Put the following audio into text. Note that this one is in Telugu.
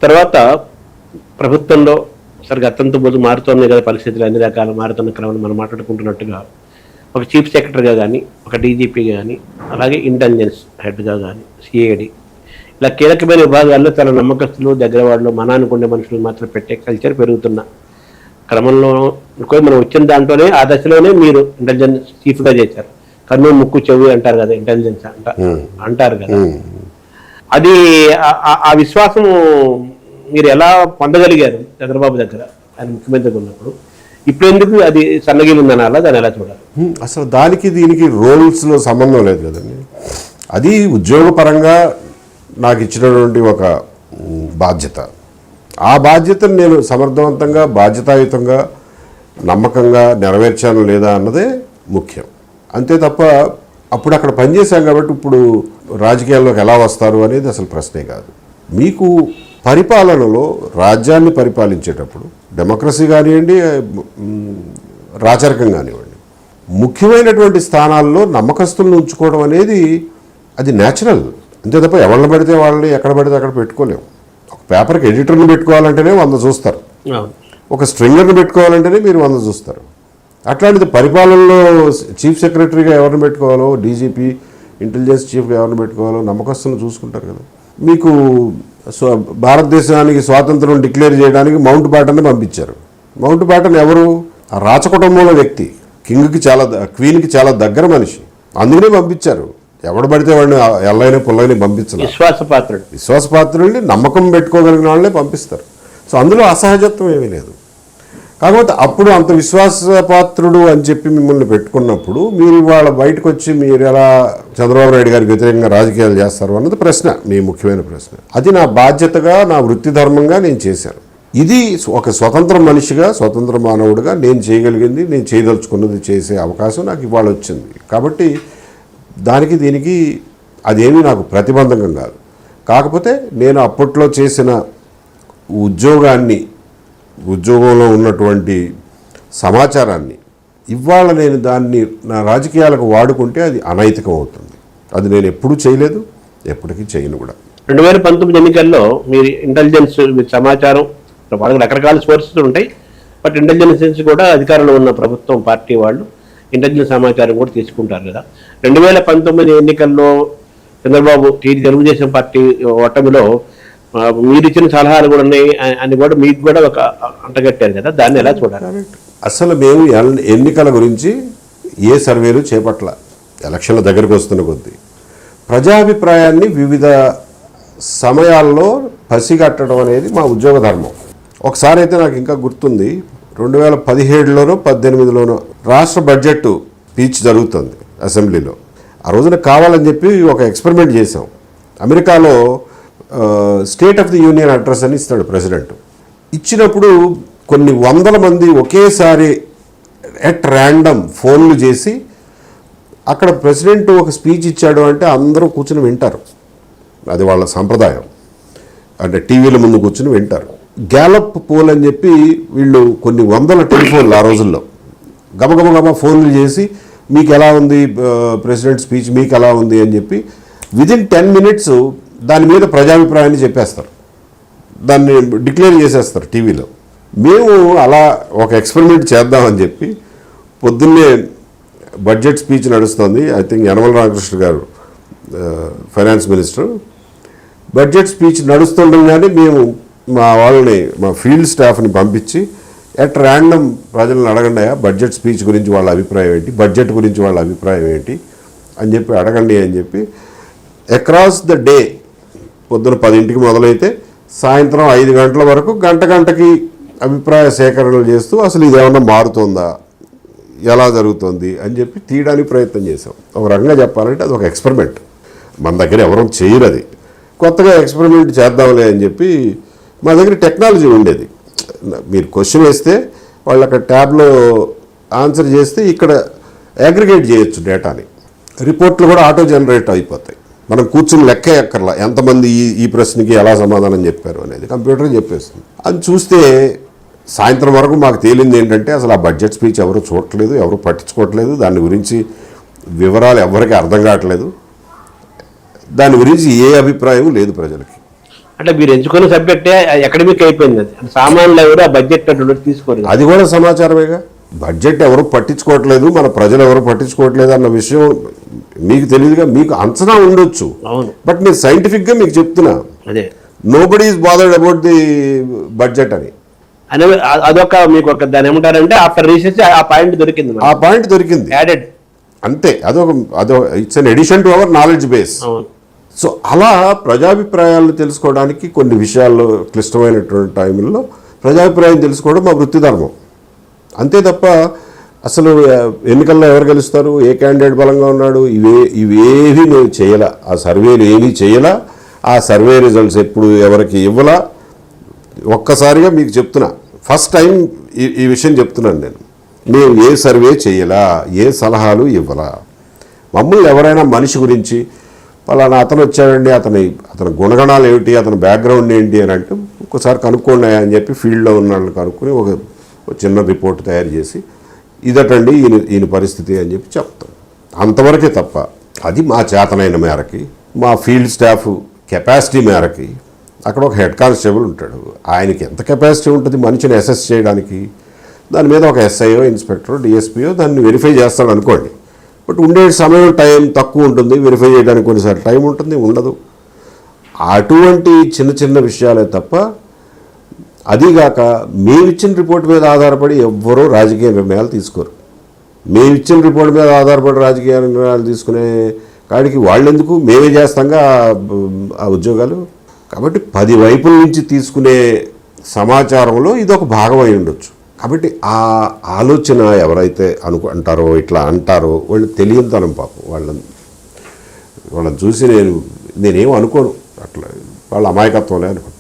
తర్వాత ప్రభుత్వంలో సరిగ్గా అత్యంత బొద్దు మారుతున్నాయి కదా పరిస్థితులు, అన్ని రకాల మారుతున్న క్రమంలో మనం మాట్లాడుకుంటున్నట్టుగా ఒక చీఫ్ సెక్రటరీగా కానీ, ఒక డీజీపీగా కానీ, అలాగే ఇంటెలిజెన్స్ హెడ్గా కానీ, సిఐడి ఇలా కీలకమైన విభాగాల్లో చాలా నమ్మకస్తులు, దగ్గర వాళ్ళు, మనానుకుండే మనుషులు మాత్రం పెట్టే కల్చర్ పెరుగుతున్న క్రమంలో మనం వచ్చిన దాంట్లోనే ఆ దశలోనే మీరు ఇంటెలిజెన్స్ చీఫ్గా చేశారు. కన్ను ముక్కు చెవి అంటారు కదా, ఇంటెలిజెన్స్ అంటారు కదా. అది ఆ విశ్వాసము మీరు ఎలా పొందగలిగారు చంద్రబాబు దగ్గర ఆయన ముఖ్యమంత్రిగా ఉన్నప్పుడు? ఇప్పుడు ఎందుకు అది సన్నగిలిందని అలా దాన్ని ఎలా చూడాలి? అసలు దానికి దీనికి రోల్స్లో సంబంధం లేదు కదండి. అది ఉద్యోగపరంగా నాకు ఇచ్చినటువంటి ఒక బాధ్యత. ఆ బాధ్యతను నేను సమర్థవంతంగా, బాధ్యతాయుతంగా, నమ్మకంగా నెరవేర్చాను లేదా అన్నదే ముఖ్యం. అంతే తప్ప అప్పుడు అక్కడ పనిచేశాం కాబట్టి ఇప్పుడు రాజకీయాల్లోకి ఎలా వస్తారు అనేది అసలు ప్రశ్నే కాదు. మీకు పరిపాలనలో రాజ్యాన్ని పరిపాలించేటప్పుడు డెమోక్రసీ కానివ్వండి, రాచరికం కానివ్వండి, ముఖ్యమైనటువంటి స్థానాల్లో నమ్మకస్తులను ఉంచుకోవడం అనేది అది న్యాచురల్. అంతే తప్ప ఎవరిని పడితే వాళ్ళని ఎక్కడ పడితే అక్కడ పెట్టుకోలేము. ఒక పేపర్కి ఎడిటర్ని పెట్టుకోవాలంటేనే 100 చూస్తారు, ఒక స్ట్రింగర్ని పెట్టుకోవాలంటేనే మీరు 100 చూస్తారు. అట్లాంటిది పరిపాలనలో చీఫ్ సెక్రటరీగా ఎవరిని పెట్టుకోవాలో, డీజీపీ, ఇంటెలిజెన్స్ చీఫ్గా ఎవరిని పెట్టుకోవాలో నమ్మకస్తులను చూసుకుంటారు కదా. మీకు భారతదేశానికి స్వాతంత్రం డిక్లేర్ చేయడానికి మౌంట్ బ్యాటన్ని పంపించారు. మౌంట్ బ్యాటన్ ఎవరు? ఆ రాచకుటుంబంలో వ్యక్తి, క్వీన్కి చాలా దగ్గర మనిషి, అందుకనే పంపించారు. ఎవడు పడితే వాడిని ఎల్లైనా పుల్లైనా పంపించారు. విశ్వాసపాత్రుల్ని, నమ్మకం పెట్టుకోగలిగిన వాళ్ళనే పంపిస్తారు. సో అందులో అసహజత్వం ఏమీ లేదు. కాకపోతే అప్పుడు అంత విశ్వాసపాత్రుడు అని చెప్పి మిమ్మల్ని పెట్టుకున్నప్పుడు మీరు ఇవాళ బయటకు వచ్చి మీరు ఎలా చంద్రబాబు నాయుడు గారికి వ్యతిరేకంగా రాజకీయాలు చేస్తారు అన్నది ప్రశ్న, మీ ముఖ్యమైన ప్రశ్న. అది నా బాధ్యతగా, నా వృత్తి ధర్మంగా నేను చేశాను. ఇది ఒక స్వతంత్ర మనిషిగా, స్వతంత్ర మానవుడిగా నేను చేయగలిగింది, నేను చేయదలుచుకున్నది చేసే అవకాశం నాకు ఇవాళ వచ్చింది. కాబట్టి దానికి దీనికి అదేమీ నాకు ప్రతిబంధకం కాదు. కాకపోతే నేను అప్పట్లో చేసిన ఉద్యోగంలో ఉన్నటువంటి సమాచారాన్ని ఇవాళ నేను దాన్ని నా రాజకీయాలకు వాడుకుంటే అది అనైతికం అవుతుంది. అది నేను ఎప్పుడూ చేయలేదు, ఎప్పటికీ చేయను కూడా. 2019 ఎన్నికల్లో మీరు ఇంటెలిజెన్స్ సమాచారం, వాళ్ళకి రకరకాల సోర్సెస్ ఉంటాయి, బట్ ఇంటెలిజెన్స్ కూడా అధికారంలో ఉన్న ప్రభుత్వం పార్టీ వాళ్ళు ఇంటెలిజెన్స్ సమాచారం కూడా తీసుకుంటారు కదా. 2019 ఎన్నికల్లో చంద్రబాబు తెలుగుదేశం పార్టీ ఓటమిలో మీరు ఇచ్చిన సలహాలు కూడా ఉన్నాయి అని కూడా మీకు కూడా ఒక అంటగట్టారు కదా, దాన్ని ఎలా చూడాలి? అసలు మేము ఎన్నికల గురించి ఏ సర్వేలు చేపట్ల. ఎలక్షన్ల దగ్గరికి వస్తున్న కొద్దీ ప్రజాభిప్రాయాన్ని వివిధ సమయాల్లో పసిగట్టడం అనేది మా ఉద్యోగ ధర్మం. ఒకసారి అయితే నాకు ఇంకా గుర్తుంది, 2017లోనో 18లోనో రాష్ట్ర బడ్జెట్ స్పీచ్ జరుగుతుంది అసెంబ్లీలో. ఆ రోజున కావాలని చెప్పి ఒక ఎక్స్పెరిమెంట్ చేసాం. అమెరికాలో state of the union address అని ఇస్తాడు ప్రెసిడెంట్. ఇచ్చినప్పుడు కొన్ని వందల మంది ఒకేసారి ఎట్ ర్యాండమ్ ఫోన్లు చేసి అక్కడ ప్రెసిడెంట్ ఒక స్పీచ్ ఇచ్చాడు అంటే అందరూ కూర్చుని వింటారు. అది వాళ్ళ సంప్రదాయం. అంటే టీవీల ముందు కూర్చుని వింటారు. గ్యాలప్ పోల్ అని చెప్పి వీళ్ళు కొన్ని వందల టెలిఫోన్లు ఆ రోజుల్లో గబగబ ఫోన్లు చేసి మీకు ఎలా ఉంది ప్రెసిడెంట్ స్పీచ్, మీకు ఎలా ఉంది అని చెప్పి విదిన్ 10 minutes దాని మీద ప్రజాభిప్రాయాన్ని చెప్పేస్తారు, దాన్ని డిక్లేర్ చేసేస్తారు టీవీలో. మేము అలా ఒక ఎక్స్పెరిమెంట్ చేద్దామని చెప్పి పొద్దున్నే బడ్జెట్ స్పీచ్ నడుస్తుంది. ఐ థింక్ యనమల రామకృష్ణ గారు ఫైనాన్స్ మినిస్టర్. బడ్జెట్ స్పీచ్ నడుస్తుండగానే మేము మా ఫీల్డ్ స్టాఫ్ని పంపించి ఎట్ ర్యాండమ్ ప్రజలను అడగండి, బడ్జెట్ స్పీచ్ గురించి వాళ్ళ అభిప్రాయం ఏంటి, బడ్జెట్ గురించి వాళ్ళ అభిప్రాయం ఏంటి అని చెప్పి అడగండి అని చెప్పి అక్రాస్ ద డే పొద్దున 10 మొదలైతే సాయంత్రం 5 గంటల వరకు గంటకి అభిప్రాయ సేకరణలు చేస్తూ అసలు ఇది ఏమన్నా మారుతుందా, ఎలా జరుగుతుంది అని చెప్పి తీయడానికి ప్రయత్నం చేసాం. ఒక రకంగా చెప్పాలంటే అది ఒక ఎక్స్పెరిమెంట్. మన దగ్గర ఎవరూ చేయరు. అది కొత్తగా ఎక్స్పెరిమెంట్ చేద్దాంలే అని చెప్పి మా దగ్గర టెక్నాలజీ ఉండేది. మీరు క్వశ్చన్ వేస్తే వాళ్ళు అక్కడ ట్యాబ్లో ఆన్సర్ చేస్తే ఇక్కడ అగ్రిగేట్ చేయొచ్చు డేటాని. రిపోర్ట్లు కూడా ఆటో జనరేట్ అయిపోతాయి. మనం కూర్చుని లెక్క ఎక్కర్లా ఎంతమంది ఈ ప్రశ్నకి ఎలా సమాధానం చెప్పారు అనేది కంప్యూటర్ చెప్పేస్తుంది. అది చూస్తే సాయంత్రం వరకు మాకు తేలింది ఏంటంటే అసలు ఆ బడ్జెట్ స్పీచ్ ఎవరు చూడట్లేదు, ఎవరు పట్టించుకోవట్లేదు, దాని గురించి వివరాలు ఎవరికి అర్థం కావట్లేదు, దాని గురించి ఏ అభిప్రాయం లేదు ప్రజలకి. అంటే మీరు ఎంచుకున్న సబ్జెక్టే అకాడమిక్ అయిపోయింది, అది సామాన్యులు ఎవరు ఆ బడ్జెట్ తీసుకోరు. అది కూడా సమాచారమేగా. బడ్జెట్ ఎవరు పట్టించుకోవట్లేదు, మన ప్రజలు ఎవరు పట్టించుకోవట్లేదు అన్న విషయం మీకు తెలియదుగా. మీకు అంచనా ఉండొచ్చు, అవును, బట్ నేను సైంటిఫిక్గా మీకు చెప్తున్నా, అదే nobody is bothered about the budget అని. అదొక మీకు ఒక దాని ఏమంటారంటే ఆఫ్టర్ రీసెర్చ్ ఆ పాయింట్ దొరికింది, ఆ పాయింట్ దొరికింది, యాడెడ్ అంతే. అదొక it's an edition to our knowledge base. అవును. సో అలా ప్రజాభిప్రాయాలను తెలుసుకోవడానికి కొన్ని విషయాల్లో క్లిష్టమైనటువంటి టైంలో ప్రజాభిప్రాయం తెలుసుకోవడం మా వృత్తి ధర్మం. అంతే తప్ప అసలు ఎన్నికల్లో ఎవరు గెలుస్తారు, ఏ క్యాండిడేట్ బలంగా ఉన్నాడు, ఇవేవి నేను చేయాల, ఆ సర్వేలు ఏమీ చేయాల, ఆ సర్వే రిజల్ట్స్ ఎప్పుడు ఎవరికి ఇవ్వాలా. ఒక్కసారిగా మీకు చెప్తున్నా, ఫస్ట్ టైం ఈ విషయం చెప్తున్నాను నేను ఏ సర్వే చేయాలా, ఏ సలహాలు ఇవ్వాలా. మమ్మల్ని ఎవరైనా మనిషి గురించి పలానా అతను వచ్చాడండి, అతని గుణగణాలు ఏమిటి, అతని బ్యాక్గ్రౌండ్ ఏంటి అని అంటే ఒక్కసారి కనుక్కోండి అని చెప్పి ఫీల్డ్లో ఉన్న వాళ్ళని కనుక్కొని ఒక చిన్న రిపోర్ట్ తయారు చేసి ఇదటండి ఈయన పరిస్థితి అని చెప్పి చెప్తాం. అంతవరకే తప్ప అది మా చేతనైన మేరకి, మా ఫీల్డ్ స్టాఫ్ కెపాసిటీ మేరకి. అక్కడ ఒక హెడ్ కానిస్టేబుల్ ఉంటాడు, ఆయనకి ఎంత కెపాసిటీ ఉంటుంది మనిషిని అసెస్ చేయడానికి, దాని మీద ఒక ఎస్ఐఓ, ఇన్స్పెక్టర్, డిఎస్పీఓ దాన్ని వెరిఫై చేస్తాడు అనుకోండి. బట్ ఉండే సమయం టైం తక్కువ ఉంటుంది, వెరిఫై చేయడానికి కొన్నిసార్లు టైం ఉంటుంది, ఉండదు. అటువంటి చిన్న చిన్న విషయాలే తప్ప, అదీగాక మేమిచ్చిన రిపోర్ట్ మీద ఆధారపడి ఎవ్వరూ రాజకీయ నిర్ణయాలు తీసుకోరు. మేమిచ్చిన రిపోర్ట్ మీద ఆధారపడి రాజకీయ నిర్ణయాలు తీసుకునే కాడికి వాళ్ళెందుకు, మేమే చేస్తాంగా ఆ ఉద్యోగాలు. కాబట్టి 10 వైపుల నుంచి తీసుకునే సమాచారంలో ఇదొక భాగం అయి ఉండొచ్చు. కాబట్టి ఆ ఆలోచన ఎవరైతే అంటారో, ఇట్లా అంటారో, వాళ్ళు తెలియనితనం పాపం. వాళ్ళని చూసి నేనేం అనుకోను, అట్లా వాళ్ళ అమాయకత్వంలే అనుకుంటాను.